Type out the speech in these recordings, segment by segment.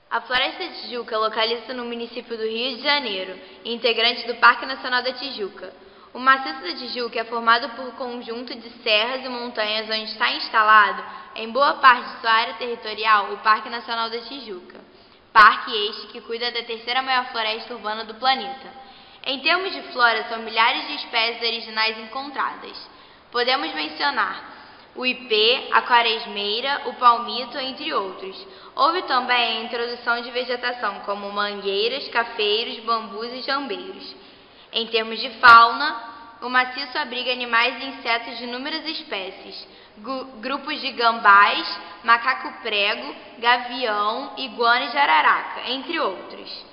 A Floresta da Tijuca localiza-se no município do Rio de Janeiro, integrante do Parque Nacional da Tijuca. O maciço da Tijuca é formado por um conjunto de serras e montanhas onde está instalado, em boa parte de sua área territorial, o Parque Nacional da Tijuca. Parque este que cuida da terceira maior floresta urbana do planeta. Em termos de flora, são milhares de espécies originais encontradas. Podemos mencionar o ipê, a quaresmeira, o palmito, entre outros. Houve também a introdução de vegetação como mangueiras, cafeiros, bambus e jambeiros. Em termos de fauna, o maciço abriga animais e insetos de inúmeras espécies, grupos de gambás, macaco-prego, gavião, iguana e jararaca, entre outros.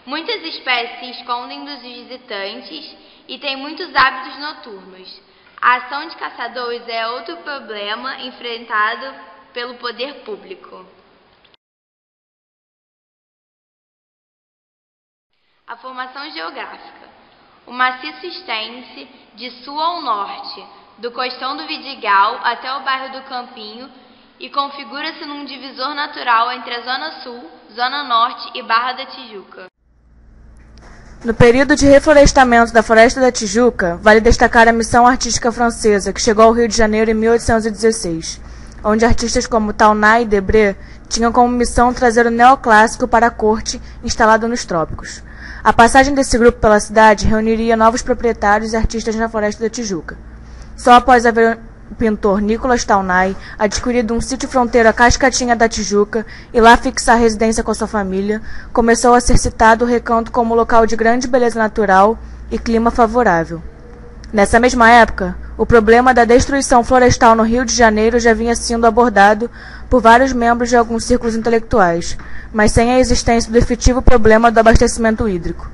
Muitas espécies se escondem dos visitantes e têm muitos hábitos noturnos. A ação de caçadores é outro problema enfrentado pelo poder público. A formação geográfica. O maciço estende-se de sul ao norte, do costão do Vidigal até o bairro do Campinho e configura-se num divisor natural entre a Zona Sul, Zona Norte e Barra da Tijuca. No período de reflorestamento da Floresta da Tijuca, vale destacar a missão artística francesa, que chegou ao Rio de Janeiro em 1816, onde artistas como Taunay e Debré tinham como missão trazer o neoclássico para a corte instalada nos trópicos. A passagem desse grupo pela cidade reuniria novos proprietários e artistas na Floresta da Tijuca. Só após haver o pintor Nicolas Taunay adquirido um sítio fronteira Cascatinha da Tijuca e lá fixar residência com sua família, começou a ser citado o recanto como local de grande beleza natural e clima favorável. Nessa mesma época, o problema da destruição florestal no Rio de Janeiro já vinha sendo abordado por vários membros de alguns círculos intelectuais, mas sem a existência do efetivo problema do abastecimento hídrico.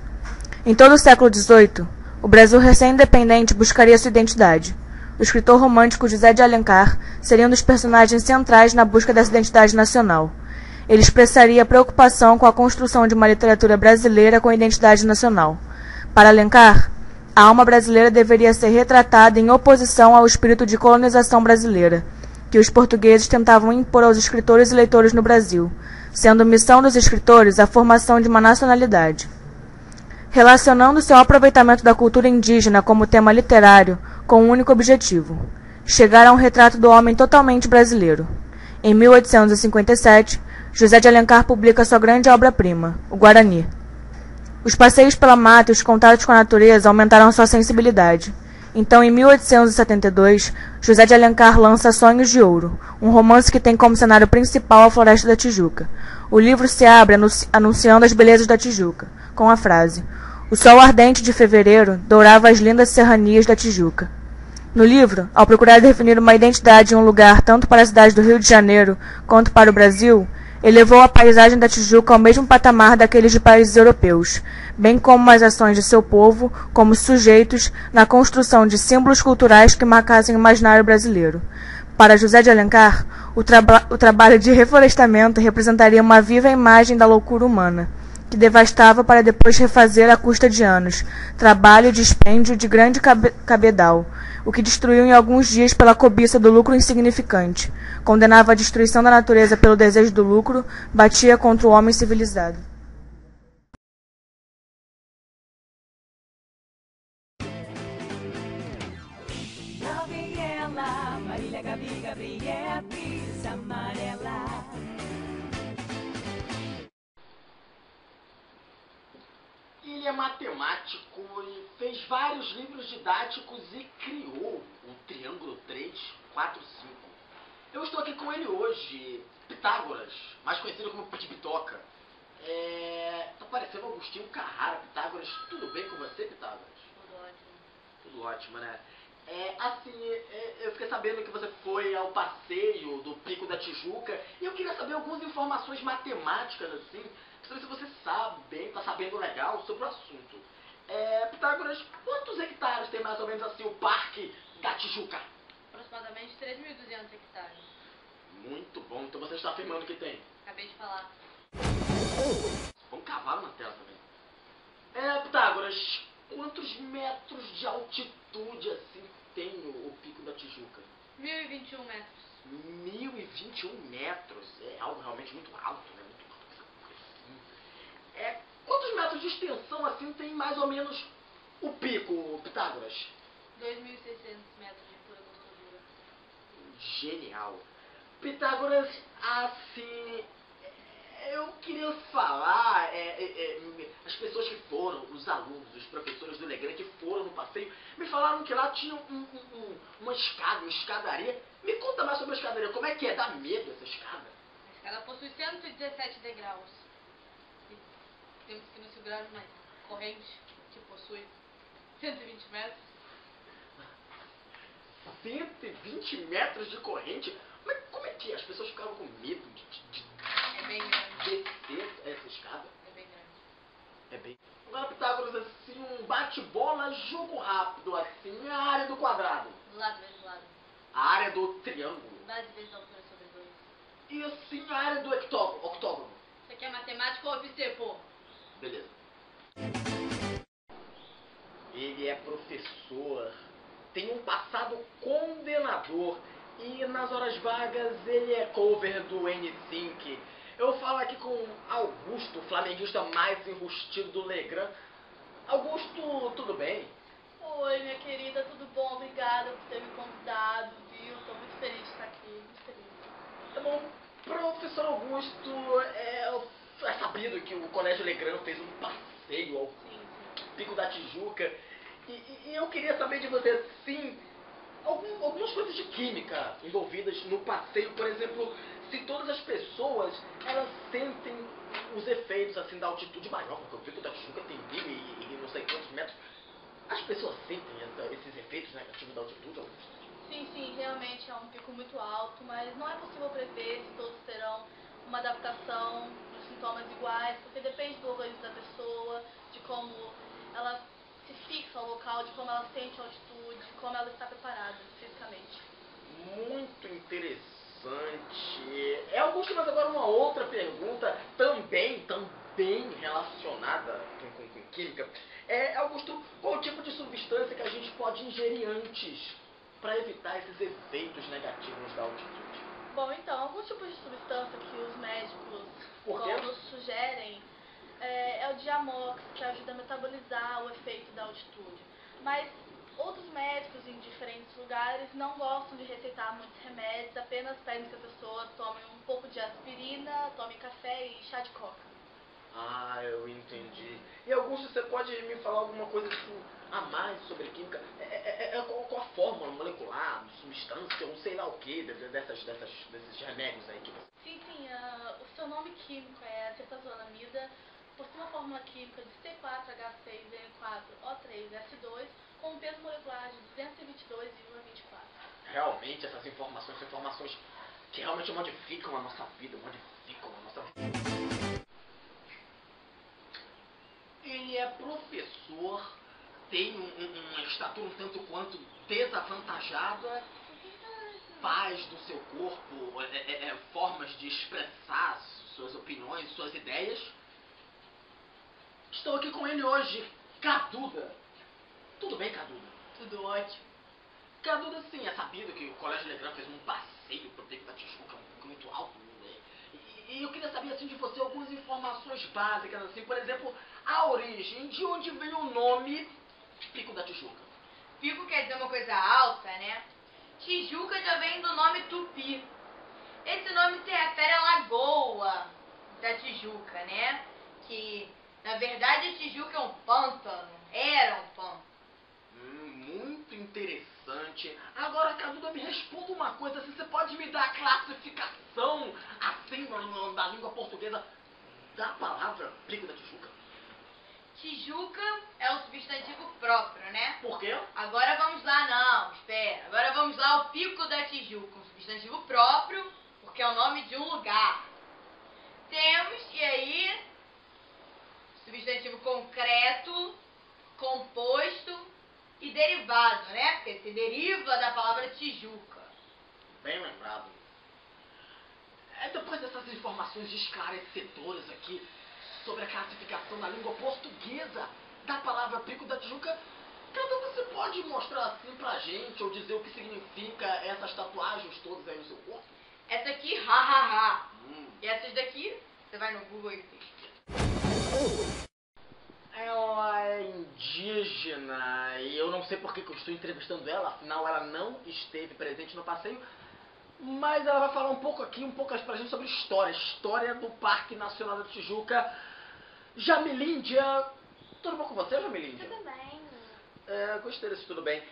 Em todo o século XVIII, o Brasil recém-independente buscaria sua identidade. O escritor romântico José de Alencar seria um dos personagens centrais na busca dessa identidade nacional. Ele expressaria preocupação com a construção de uma literatura brasileira com identidade nacional. Para Alencar, a alma brasileira deveria ser retratada em oposição ao espírito de colonização brasileira, que os portugueses tentavam impor aos escritores e leitores no Brasil, sendo missão dos escritores a formação de uma nacionalidade. Relacionando seu aproveitamento da cultura indígena como tema literário com um único objetivo: chegar a um retrato do homem totalmente brasileiro. Em 1857, José de Alencar publica sua grande obra-prima, o Guarani. Os passeios pela mata e os contatos com a natureza aumentaram sua sensibilidade. Então, em 1872, José de Alencar lança Sonhos de Ouro, um romance que tem como cenário principal a Floresta da Tijuca. O livro se abre anunciando as belezas da Tijuca, com a frase: "O sol ardente de fevereiro dourava as lindas serranias da Tijuca." No livro, ao procurar definir uma identidade e um lugar tanto para a cidade do Rio de Janeiro quanto para o Brasil, elevou a paisagem da Tijuca ao mesmo patamar daqueles de países europeus, bem como as ações de seu povo como sujeitos na construção de símbolos culturais que marcassem o imaginário brasileiro. Para José de Alencar, o trabalho de reflorestamento representaria uma viva imagem da loucura humana, que devastava para depois refazer à custa de anos, trabalho e dispêndio de grande cabedal, o que destruiu em alguns dias pela cobiça do lucro insignificante, condenava a destruição da natureza pelo desejo do lucro, batia contra o homem civilizado. Gabriela, Marília, Gabi, Gabriela, Pizza Amarela. Ele é matemático e fez vários livros didáticos e criou o Triângulo 3, 4, 5. Eu estou aqui com ele hoje, Pitágoras, mais conhecido como Pitibitoca. Tá parecendo Agostinho Carrara. Pitágoras. Tudo bem com você, Pitágoras? Tudo ótimo. Tudo ótimo, né? Eu fiquei sabendo que você foi ao passeio do Pico da Tijuca e eu queria saber algumas informações matemáticas, assim, se você sabe bem, tá sabendo legal sobre o assunto. Pitágoras, quantos hectares tem mais ou menos assim o Parque da Tijuca? Aproximadamente 3.200 hectares. Muito bom, então você está afirmando que tem. Acabei de falar. Um cavalo na tela também. Pitágoras, quantos metros de altitude assim tem o Pico da Tijuca? 1.021 metros. 1.021 metros? É algo realmente muito alto, né? Muito alto. Quantos metros de extensão assim tem mais ou menos o pico, Pitágoras? 2.600 metros de pura grossura. Genial. Pitágoras, assim, eu queria falar, as pessoas que foram, os alunos, os professores do Legrand que foram no passeio, me falaram que lá tinha uma escada, uma escadaria. Me conta mais sobre a escadaria, como é que é? Dá medo essa escada? A escada possui 117 degraus. E temos que nos segurar numa corrente que possui 120 metros. 120 metros de corrente? Mas como é que é? As pessoas ficavam com medo de É bem grande. descer essa escada? É bem grande. É bem. Agora, Pitágoras, assim, um bate-bola, jogo rápido, assim, a área do quadrado. Lado vezes lado. A área do triângulo. Base vezes altura sobre 2. E assim, a área do octógono. Isso aqui é matemática ou UFC, pô? Beleza. Ele é professor, tem um passado condenador e nas horas vagas ele é cover do N-Sync. Eu falo aqui com Augusto, o flamenguista mais enrustido do Legrand. Augusto, tudo bem? Oi, minha querida, tudo bom? Obrigada por ter me convidado, viu? Tô muito feliz de estar aqui, muito feliz. Tá bom. Professor Augusto, é sabido que o Colégio Legrand fez um passeio ao Sim. Pico da Tijuca. E eu queria saber de você, sim, algumas coisas de química envolvidas no passeio. Por exemplo, se todas as pessoas, elas sentem os efeitos, assim, da altitude maior, porque o Pico da Tijuca tem 1.000 e não sei quantos metros. As pessoas sentem esses efeitos negativos da altitude, Augusto? Sim, realmente é um pico muito alto, mas não é possível prever se todos terão uma adaptação dos sintomas iguais, porque depende do organismo da pessoa, de como ela se fixa ao local, de como ela sente a altitude, de como ela está preparada fisicamente. Muito interessante. Augusto, mas agora uma outra pergunta, também relacionada com química. Augusto, qual o tipo de substância que a gente pode ingerir antes para evitar esses efeitos negativos da altitude? Bom, então, alguns tipos de substância que os médicos Por quê? nos sugerem é o Diamox, que ajuda a metabolizar o efeito da altitude. Mas outros médicos em diferentes lugares não gostam de receitar muitos remédios, apenas pedem que a pessoa tome um pouco de aspirina, tome café e chá de coca. Ah, eu entendi. E Augusto, você pode me falar alguma coisa assim, a mais sobre química? Qual a fórmula molecular, substância, ou sei lá o que, desses remédios aí que você... Sim, o seu nome químico é acetazolamida, possui uma fórmula química de C4H6N4O3S2 com um peso molecular de 222,24. Realmente, essas informações são informações que realmente modificam a nossa vida, Ele é professor, tem uma estatura um tanto quanto desavantajada, faz do seu corpo formas de expressar suas opiniões, suas ideias. Estou aqui com ele hoje, Caduda. Tudo bem, Caduda? Tudo ótimo. Caduda, sim, é sabido que o Colégio Legrand fez um passeio pro Pico da Tijuca, muito alto, né? E eu queria saber, assim, de você algumas informações básicas, assim, por exemplo, a origem, de onde vem o nome Pico da Tijuca? Pico quer dizer uma coisa alta, né? Tijuca já vem do nome Tupi. Esse nome se refere à lagoa da Tijuca, né? Que, na verdade, a Tijuca é um pântano. Era um pântano. Muito interessante. Agora, Caduda, me responda uma coisa. Assim, você pode me dar a classificação, assim, da língua portuguesa, da palavra Pico da Tijuca? Tijuca é um substantivo próprio, né? Por quê? Agora vamos lá, não, espera. Agora vamos lá ao Pico da Tijuca, um substantivo próprio, porque é o nome de um lugar. Temos, e aí, substantivo concreto, composto e derivado, né? Porque se deriva da palavra Tijuca. Bem lembrado. Depois dessas informações esclarecedoras aqui sobre a classificação da língua portuguesa da palavra Pico da Tijuca, Caduda, você pode mostrar assim pra gente, ou dizer o que significa essas tatuagens todas aí no seu corpo? Essa aqui, ha. E essas daqui, você vai no Google e pesquisa. Ela é indígena e eu não sei por que eu estou entrevistando ela, afinal ela não esteve presente no passeio, mas ela vai falar um pouco pra gente sobre história do Parque Nacional da Tijuca. Jamilíndia, tudo bom com você, Jamilíndia? Tudo bem. Gostei desse tudo bem.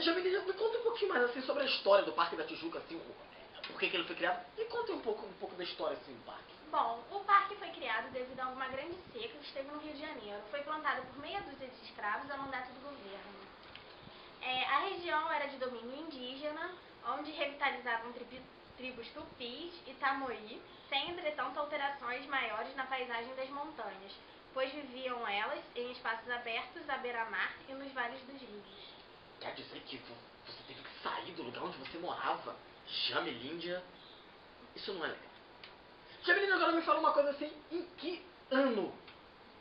Jamilíndia, me conta um pouquinho mais assim sobre a história do Parque da Tijuca, assim, por que ele foi criado. Me conta um pouco da história assim do parque. Bom, o parque foi criado devido a uma grande seca que esteve no Rio de Janeiro. Foi plantado por meia dúzia de escravos a mandato do governo. A região era de domínio indígena, onde revitalizavam tribos tupis e tamoí, sem, entretanto, alterações maiores na paisagem das montanhas, pois viviam elas em espaços abertos à beira-mar e nos vales dos rios. Quer dizer que você teve que sair do lugar onde você morava, Jamilíndia? Isso não é legal. Jamilíndia, agora me fala uma coisa assim, em que ano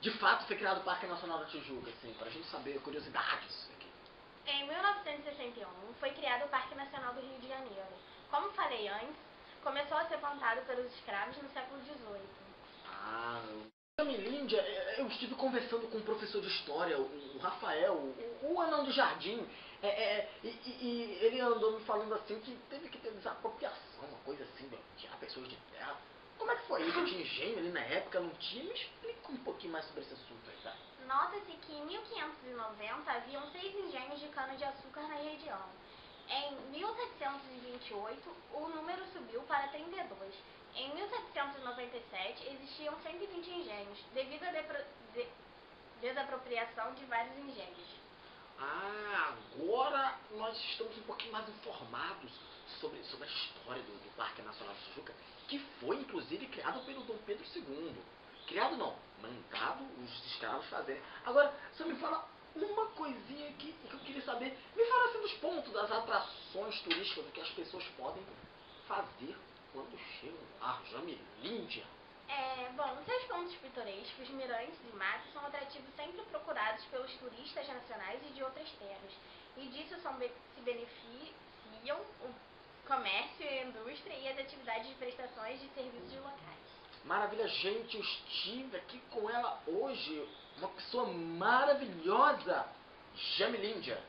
de fato foi criado o Parque Nacional da Tijuca, assim, pra gente saber, curiosidades aqui. Em 1961, foi criado o Parque Nacional do Rio de Janeiro. Como falei antes, começou a ser plantado pelos escravos no século XVIII. Jamilíndia, eu estive conversando com um professor de história, o Rafael, o anão do jardim, e ele andou me falando assim que teve que ter desapropriação, uma coisa assim, tirar pessoas de terra. Como é que foi isso? Tinha engenho ali na época, não tinha? Me explica um pouquinho mais sobre esse assunto aí, tá? Nota-se que em 1590 haviam 6 engenhos de cana-de-açúcar na região. Em 1728, o número subiu para 32. Em 1797, existiam 120 engenhos, devido à desapropriação de vários engenhos. Agora nós estamos um pouquinho mais informados sobre a história do Parque Nacional da Tijuca, que foi inclusive criado pelo Dom Pedro II. Criado não, mandado os escravos fazerem. Agora, você me fala uma coisinha que eu queria saber. Me fala assim dos pontos, das atrações turísticas, do que as pessoas podem fazer quando chegam a Jamilíndia. Bom, seus pontos pitorescos, mirantes e matos são atrativos sempre procurados pelos turistas nacionais e de outras terras. E disso se beneficiam o comércio e a indústria e as atividades de prestações de serviços locais. Maravilha, gente, eu estive aqui com ela hoje, uma pessoa maravilhosa, Jamilíndia.